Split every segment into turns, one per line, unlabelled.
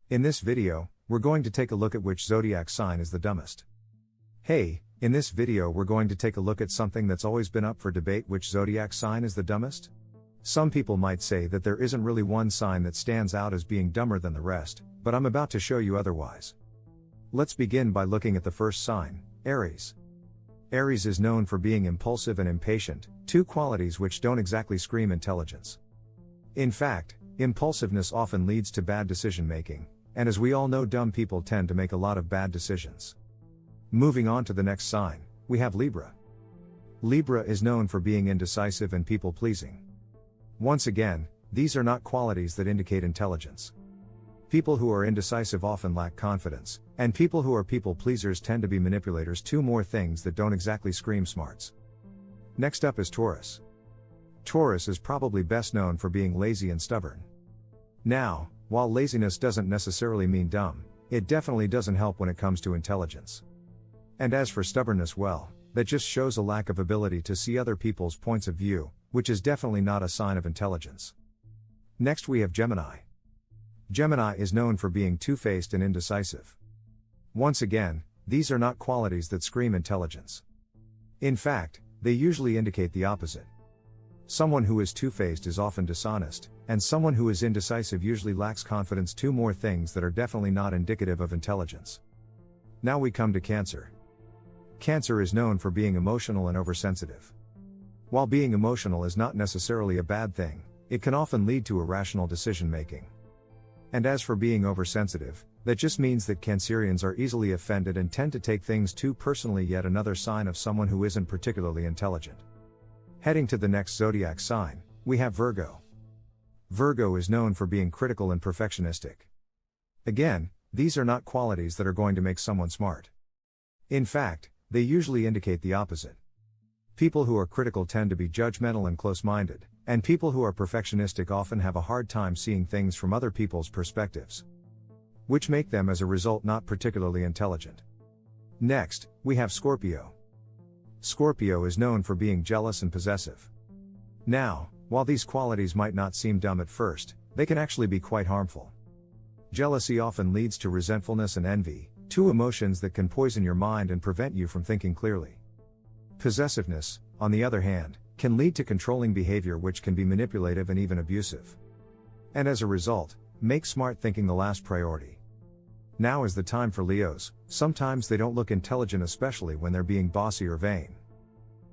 In this video, we're going to take a look at which zodiac sign is the dumbest. Hey, in this video we're going to take a look at something that's always been up for debate: which zodiac sign is the dumbest? Some people might say that there isn't really one sign that stands out as being dumber than the rest, but I'm about to show you otherwise. Let's begin by looking at the first sign, Aries. Aries is known for being impulsive and impatient, two qualities which don't exactly scream intelligence. In fact, impulsiveness often leads to bad decision making, and as we all know, dumb people tend to make a lot of bad decisions. Moving on to the next sign, we have Libra. Libra is known for being indecisive and people-pleasing. Once again, these are not qualities that indicate intelligence. People who are indecisive often lack confidence, and people who are people-pleasers tend to be manipulators, two more things that don't exactly scream smarts. Next up is Taurus. Taurus is probably best known for being lazy and stubborn. Now, while laziness doesn't necessarily mean dumb, it definitely doesn't help when it comes to intelligence. And as for stubbornness, well, that just shows a lack of ability to see other people's points of view, which is definitely not a sign of intelligence. Next we have Gemini. Gemini is known for being two-faced and indecisive. Once again, these are not qualities that scream intelligence. In fact, they usually indicate the opposite. Someone who is two-faced is often dishonest, and someone who is indecisive usually lacks confidence, two more things that are definitely not indicative of intelligence. Now we come to Cancer. Cancer is known for being emotional and oversensitive. While being emotional is not necessarily a bad thing, it can often lead to irrational decision making. And as for being oversensitive, that just means that Cancerians are easily offended and tend to take things too personally, yet another sign of someone who isn't particularly intelligent. Heading to the next zodiac sign, we have Virgo. Virgo is known for being critical and perfectionistic. Again, these are not qualities that are going to make someone smart. In fact, they usually indicate the opposite. People who are critical tend to be judgmental and close-minded, and people who are perfectionistic often have a hard time seeing things from other people's perspectives, which make them as a result not particularly intelligent. Next, we have Scorpio. Scorpio is known for being jealous and possessive. Now, while these qualities might not seem dumb at first, they can actually be quite harmful. Jealousy often leads to resentfulness and envy, two emotions that can poison your mind and prevent you from thinking clearly. Possessiveness, on the other hand, can lead to controlling behavior which can be manipulative and even abusive. And as a result, make smart thinking the last priority. Now is the time for Leos. Sometimes they don't look intelligent, especially when they're being bossy or vain.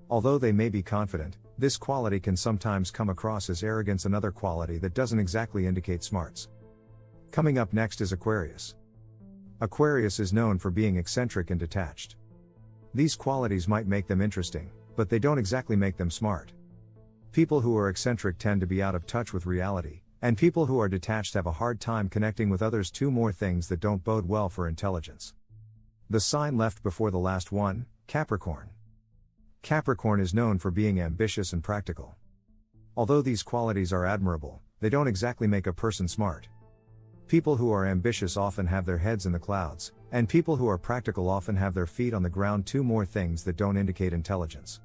Although they may be confident, this quality can sometimes come across as arrogance, another quality that doesn't exactly indicate smarts. Coming up next is Aquarius. Aquarius is known for being eccentric and detached. These qualities might make them interesting, but they don't exactly make them smart. People who are eccentric tend to be out of touch with reality, and people who are detached have a hard time connecting with others, two more things that don't bode well for intelligence. The sign left before the last one, Capricorn. Capricorn is known for being ambitious and practical. Although these qualities are admirable, they don't exactly make a person smart. People who are ambitious often have their heads in the clouds, and people who are practical often have their feet on the ground, two more things that don't indicate intelligence.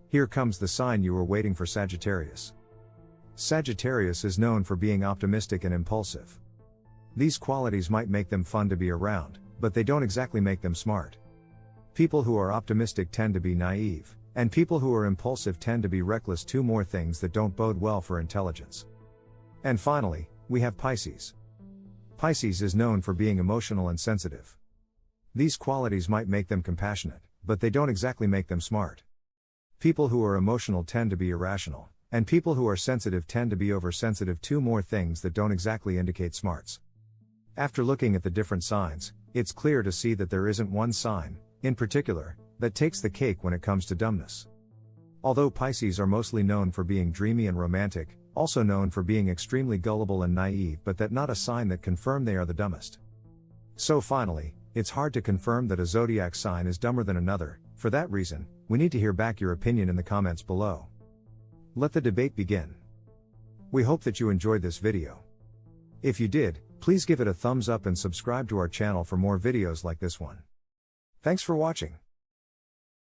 Here comes the sign you were waiting for, Sagittarius. Sagittarius is known for being optimistic and impulsive. These qualities might make them fun to be around, but they don't exactly make them smart. People who are optimistic tend to be naive, and people who are impulsive tend to be reckless, two more things that don't bode well for intelligence. And finally, we have Pisces. Pisces is known for being emotional and sensitive. These qualities might make them compassionate, but they don't exactly make them smart. People who are emotional tend to be irrational, and people who are sensitive tend to be oversensitive, two more things that don't exactly indicate smarts. After looking at the different signs, it's clear to see that there isn't one sign, in particular, that takes the cake when it comes to dumbness. Although Pisces are mostly known for being dreamy and romantic, also known for being extremely gullible and naive, but that not a sign that confirm they are the dumbest. So finally, it's hard to confirm that a zodiac sign is dumber than another. For that reason, we need to hear back your opinion in the comments below. Let the debate begin. We hope that you enjoyed this video. If you did, please give it a thumbs up and subscribe to our channel for more videos like this one. Thanks for watching.